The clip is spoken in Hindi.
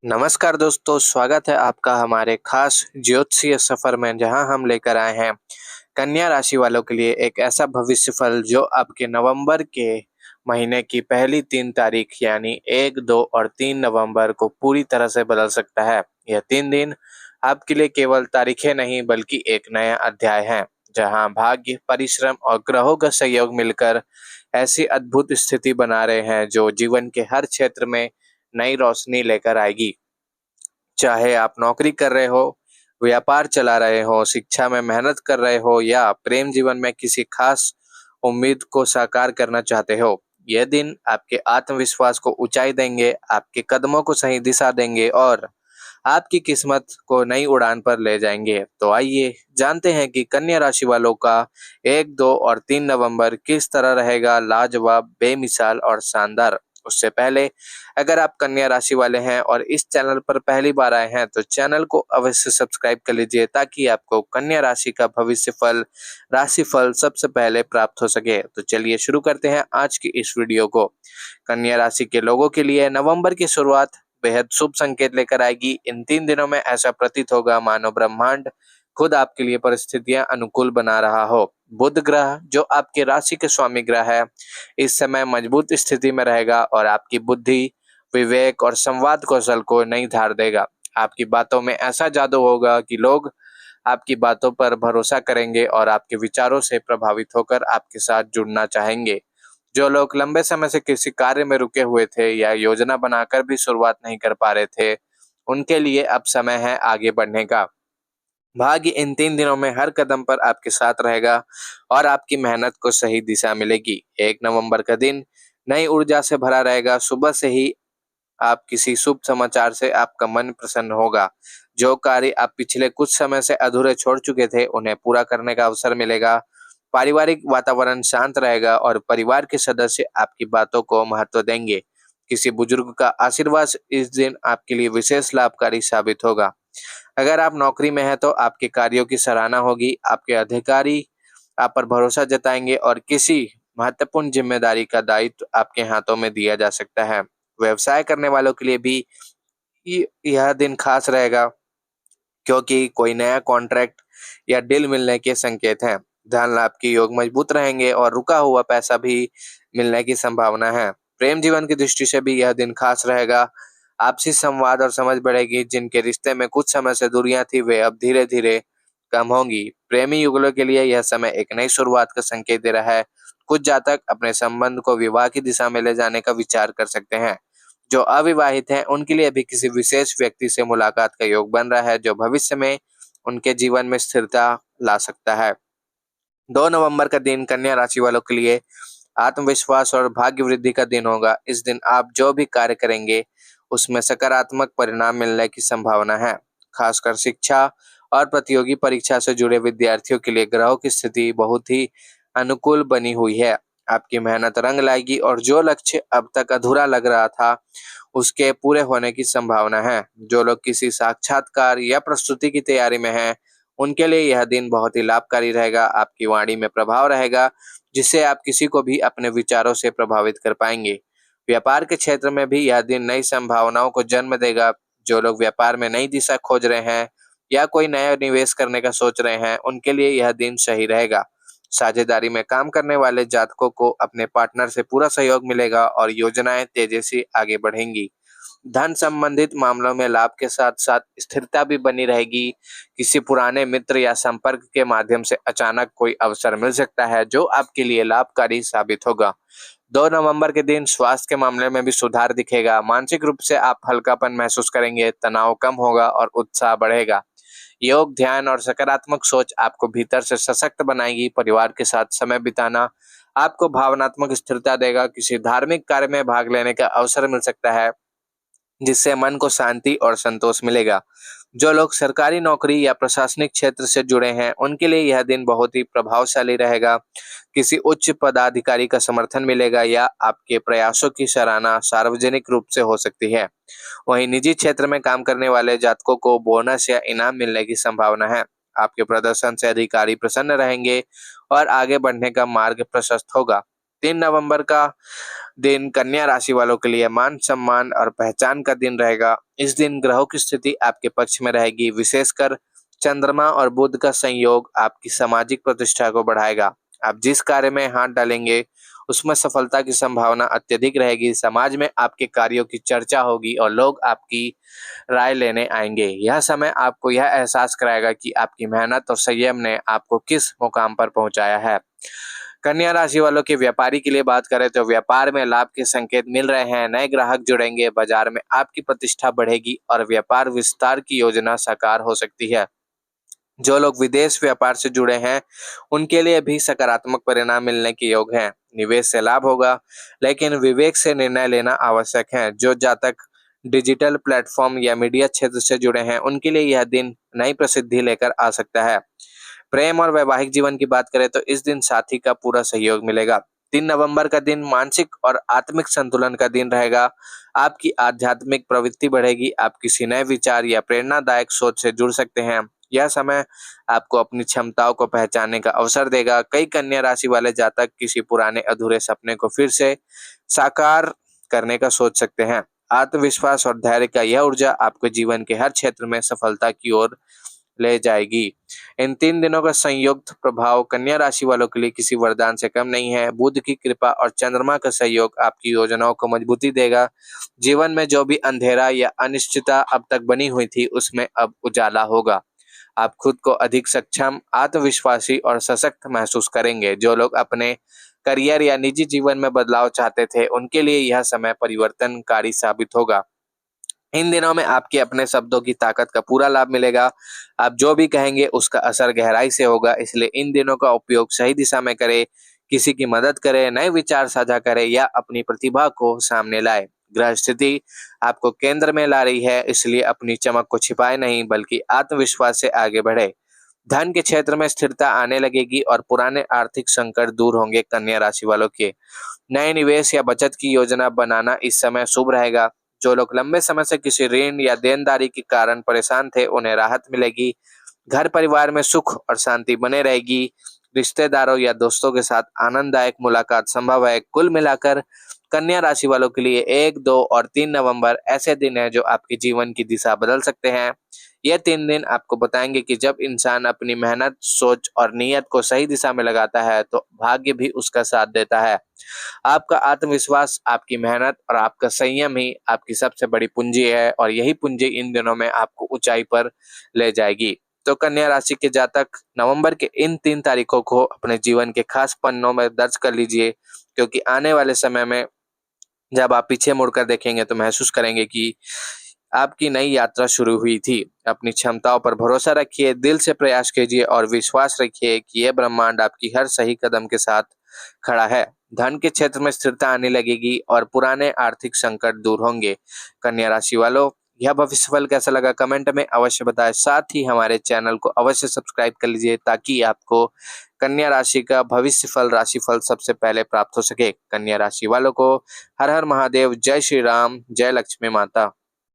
नमस्कार दोस्तों, स्वागत है आपका हमारे खास ज्योतिषीय सफर में जहां हम लेकर आए हैं कन्या राशि वालों के लिए एक ऐसा भविष्य फल जो आपके नवंबर के महीने की पहली 3 तारीख यानी 1, 2 और 3 नवंबर को पूरी तरह से बदल सकता है। यह 3 दिन आपके लिए केवल तारीखें नहीं बल्कि एक नया अध्याय है जहां भाग्य, परिश्रम और ग्रहों का सहयोग मिलकर ऐसी अद्भुत स्थिति बना रहे हैं जो जीवन के हर क्षेत्र में नई रोशनी लेकर आएगी। चाहे आप नौकरी कर रहे हो, व्यापार चला रहे हो, शिक्षा में मेहनत कर रहे हो या प्रेम जीवन में किसी खास उम्मीद को साकार करना चाहते हो, यह दिन आपके आत्मविश्वास को ऊंचाई देंगे, आपके कदमों को सही दिशा देंगे और आपकी किस्मत को नई उड़ान पर ले जाएंगे। तो आइए जानते हैं कि कन्या राशि वालों का 1, 2 और 3 नवंबर किस तरह रहेगा लाजवाब, बेमिसाल और शानदार। उससे पहले अगर आप कन्या राशि वाले हैं और इस चैनल पर पहली बार आए हैं तो चैनल को अवश्य सब्सक्राइब कर लीजिए ताकि आपको कन्या राशि का भविष्य फल, राशि फल सबसे पहले प्राप्त हो सके। तो चलिए शुरू करते हैं आज की इस वीडियो को। कन्या राशि के लोगों के लिए नवंबर की शुरुआत बेहद शुभ संकेत लेकर आएगी। इन 3 दिनों में ऐसा प्रतीत होगा मानो ब्रह्मांड खुद आपके लिए परिस्थितियां अनुकूल बना रहा हो। बुध ग्रह जो आपके राशि के स्वामी ग्रह है, इस समय मजबूत स्थिति में रहेगा और आपकी बुद्धि, विवेक और संवाद कौशल को नई धार देगा। आपकी बातों में ऐसा जादू होगा कि लोग आपकी बातों पर भरोसा करेंगे और आपके विचारों से प्रभावित होकर आपके साथ जुड़ना चाहेंगे। जो लोग लंबे समय से किसी कार्य में रुके हुए थे या योजना बनाकर भी शुरुआत नहीं कर पा रहे थे, उनके लिए अब समय है आगे बढ़ने का। भाग्य इन 3 दिनों में हर कदम पर आपके साथ रहेगा और आपकी मेहनत को सही दिशा मिलेगी। 1 नवंबर का दिन नई ऊर्जा से भरा रहेगा। सुबह से ही आप किसी शुभ समाचार से आपका मन प्रसन्न होगा। जो कार्य आप पिछले कुछ समय से अधूरे छोड़ चुके थे, उन्हें पूरा करने का अवसर मिलेगा। पारिवारिक वातावरण शांत रहेगा और परिवार के सदस्य आपकी बातों को महत्व देंगे। किसी बुजुर्ग का आशीर्वाद इस दिन आपके लिए विशेष लाभकारी साबित होगा। अगर आप नौकरी में हैं तो आपके कार्यों की सराहना होगी। आपके अधिकारी आप पर भरोसा जताएंगे और किसी महत्वपूर्ण जिम्मेदारी का दायित्व आपके हाथों में दिया जा सकता है। व्यवसाय करने वालों के लिए भी यह दिन खास रहेगा क्योंकि कोई नया कॉन्ट्रैक्ट या डील मिलने के संकेत हैं। धन लाभ के योग मजबूत रहेंगे और रुका हुआ पैसा भी मिलने की संभावना है। प्रेम जीवन की दृष्टि से भी यह दिन खास रहेगा। आपसी संवाद और समझ बढ़ेगी। जिनके रिश्ते में कुछ समय से दूरियां थी, वे अब धीरे धीरे कम होंगी। प्रेमी युगलों के लिए यह समय एक नई शुरुआत का संकेत दे रहा है। कुछ जातक अपने संबंध को विवाह की दिशा में ले जाने का विचार कर सकते हैं। जो अविवाहित हैं, उनके लिए अभी किसी विशेष व्यक्ति से मुलाकात का योग बन रहा है जो भविष्य में उनके जीवन में स्थिरता ला सकता है। 2 नवंबर का दिन कन्या राशि वालों के लिए आत्मविश्वास और भाग्य वृद्धि का दिन होगा। इस दिन आप जो भी कार्य करेंगे उसमें सकारात्मक परिणाम मिलने की संभावना है। खासकर शिक्षा और प्रतियोगी परीक्षा से जुड़े विद्यार्थियों के लिए ग्रहों की स्थिति बहुत ही अनुकूल बनी हुई है। आपकी मेहनत रंग लाएगी और जो लक्ष्य अब तक अधूरा लग रहा था, उसके पूरे होने की संभावना है। जो लोग किसी साक्षात्कार या प्रस्तुति की तैयारी में हैं, उनके लिए यह दिन बहुत ही लाभकारी रहेगा। आपकी वाणी में प्रभाव रहेगा जिससे आप किसी को भी अपने विचारों से प्रभावित कर पाएंगे। व्यापार के क्षेत्र में भी यह दिन नई संभावनाओं को जन्म देगा। जो लोग व्यापार में नई दिशा खोज रहे हैं या कोई नया निवेश करने का सोच रहे हैं, उनके लिए यह दिन सही रहेगा। साझेदारी में काम करने वाले जातकों को अपने पार्टनर से पूरा सहयोग मिलेगा और योजनाएं तेजी से आगे बढ़ेंगी। धन संबंधित मामलों में लाभ के साथ साथ स्थिरता भी बनी रहेगी। किसी पुराने मित्र या संपर्क के माध्यम से अचानक कोई अवसर मिल सकता है जो आपके लिए लाभकारी साबित होगा। 2 नवंबर के दिन स्वास्थ्य के मामले में भी सुधार दिखेगा। मानसिक रूप से आप हल्कापन महसूस करेंगे, तनाव कम होगा और उत्साह बढ़ेगा। योग, ध्यान और सकारात्मक सोच आपको भीतर से सशक्त बनाएगी। परिवार के साथ समय बिताना आपको भावनात्मक स्थिरता देगा। किसी धार्मिक कार्य में भाग लेने का अवसर मिल सकता है जिससे मन को शांति और संतोष मिलेगा। जो लोग सरकारी नौकरी या प्रशासनिक क्षेत्र से जुड़े हैं, उनके लिए यह दिन बहुत ही प्रभावशाली रहेगा। किसी उच्च पदाधिकारी का समर्थन मिलेगा या आपके प्रयासों की सराहना सार्वजनिक रूप से हो सकती है। वहीं निजी क्षेत्र में काम करने वाले जातकों को बोनस या इनाम मिलने की संभावना है। आपके प्रदर्शन से अधिकारी प्रसन्न रहेंगे और आगे बढ़ने का मार्ग प्रशस्त होगा। 3 नवंबर का दिन कन्या राशि वालों के लिए मान सम्मान और पहचान का दिन रहेगा। इस दिन ग्रहों की स्थिति आपके पक्ष में रहेगी, विशेषकर चंद्रमा और बुध का संयोग आपकी सामाजिक प्रतिष्ठा को बढ़ाएगा। आप जिस कार्य में हाथ डालेंगे उसमें सफलता की संभावना अत्यधिक रहेगी। समाज में आपके कार्यों की चर्चा होगी और लोग आपकी राय लेने आएंगे। यह समय आपको यह एहसास कराएगा कि आपकी मेहनत और संयम ने आपको किस मुकाम पर पहुंचाया है। कन्या राशि वालों के व्यापारी के लिए बात करें तो व्यापार में लाभ के संकेत मिल रहे हैं। नए ग्राहक जुड़ेंगे, बाजार में आपकी प्रतिष्ठा बढ़ेगी और व्यापार विस्तार की योजना साकार हो सकती है। जो लोग विदेश व्यापार से जुड़े हैं उनके लिए भी सकारात्मक परिणाम मिलने के योग हैं। निवेश से लाभ होगा, लेकिन विवेक से निर्णय लेना आवश्यक है। जो जातक डिजिटल प्लेटफॉर्म या मीडिया क्षेत्र से जुड़े हैं उनके लिए यह दिन नई प्रसिद्धि लेकर आ सकता है। प्रेम और वैवाहिक जीवन की बात करें तो इस दिन साथी का पूरा सहयोग मिलेगा। 3 नवंबर का दिन मानसिक और आत्मिक संतुलन का दिन रहेगा। आपकी आध्यात्मिक प्रवृत्ति बढ़ेगी, आप किसी नए विचार या प्रेरणादायक सोच से जुड़ सकते हैं। यह समय आपको अपनी क्षमताओं को पहचानने का अवसर देगा। कई कन्या राशि वाले जातक किसी पुराने अधूरे सपने को फिर से साकार करने का सोच सकते हैं। आत्मविश्वास और धैर्य का यह ऊर्जा आपको जीवन के हर क्षेत्र में सफलता की ओर ले जाएगी। इन 3 दिनों का संयुक्त प्रभाव कन्या राशि वालों के लिए किसी वरदान से कम नहीं है। बुध की कृपा और चंद्रमा का सहयोग आपकी योजनाओं को मजबूती देगा। जीवन में जो भी अंधेरा या अनिश्चितता अब तक बनी हुई थी उसमें अब उजाला होगा। आप खुद को अधिक सक्षम, आत्मविश्वासी और सशक्त महसूस करेंगे। जो लोग अपने करियर या निजी जीवन में बदलाव चाहते थे उनके लिए यह समय परिवर्तनकारी साबित होगा। इन दिनों में आपके अपने शब्दों की ताकत का पूरा लाभ मिलेगा। आप जो भी कहेंगे उसका असर गहराई से होगा, इसलिए इन दिनों का उपयोग सही दिशा में करें। किसी की मदद करें, नए विचार साझा करें या अपनी प्रतिभा को सामने लाए। ग्रह स्थिति आपको केंद्र में ला रही है, इसलिए अपनी चमक को छिपाए नहीं बल्कि आत्मविश्वास से आगे बढ़े। धन के क्षेत्र में स्थिरता आने लगेगी और पुराने आर्थिक संकट दूर होंगे। कन्या राशि वालों के नए निवेश या बचत की योजना बनाना इस समय शुभ रहेगा। जो लोग लंबे समय से किसी ऋण या देनदारी के कारण परेशान थे उन्हें राहत मिलेगी। घर परिवार में सुख और शांति बने रहेगी। रिश्तेदारों या दोस्तों के साथ आनंददायक मुलाकात संभव है। कुल मिलाकर कन्या राशि वालों के लिए 1, 2 और 3 नवंबर ऐसे दिन हैं जो आपके जीवन की दिशा बदल सकते हैं। ये 3 दिन आपको बताएंगे कि जब इंसान अपनी मेहनत, सोच और नीयत को सही दिशा में लगाता है तो भाग्य भी उसका साथ देता है। आपका आत्मविश्वास, आपकी मेहनत और आपका संयम ही आपकी सबसे बड़ी पूंजी है और यही पूंजी इन दिनों में आपको ऊंचाई पर ले जाएगी। तो कन्या राशि के जातक नवंबर के इन 3 तारीखों को अपने जीवन के खास पन्नों में दर्ज कर लीजिए, क्योंकि आने वाले समय में जब आप पीछे मुड़कर देखेंगे तो महसूस करेंगे कि आपकी नई यात्रा शुरू हुई थी। अपनी क्षमताओं पर भरोसा रखिए, दिल से प्रयास कीजिए और विश्वास रखिए कि यह ब्रह्मांड आपकी हर सही कदम के साथ खड़ा है। धन के क्षेत्र में स्थिरता आने लगेगी और पुराने आर्थिक संकट दूर होंगे। कन्या राशि वालों, यह भविष्यफल कैसा लगा कमेंट में अवश्य बताएं। साथ ही हमारे चैनल को अवश्य सब्सक्राइब कर लीजिए ताकि आपको कन्या राशि का भविष्यफल, राशिफल सबसे पहले प्राप्त हो सके। कन्या राशि वालों को हर हर महादेव, जय श्री राम, जय लक्ष्मी माता।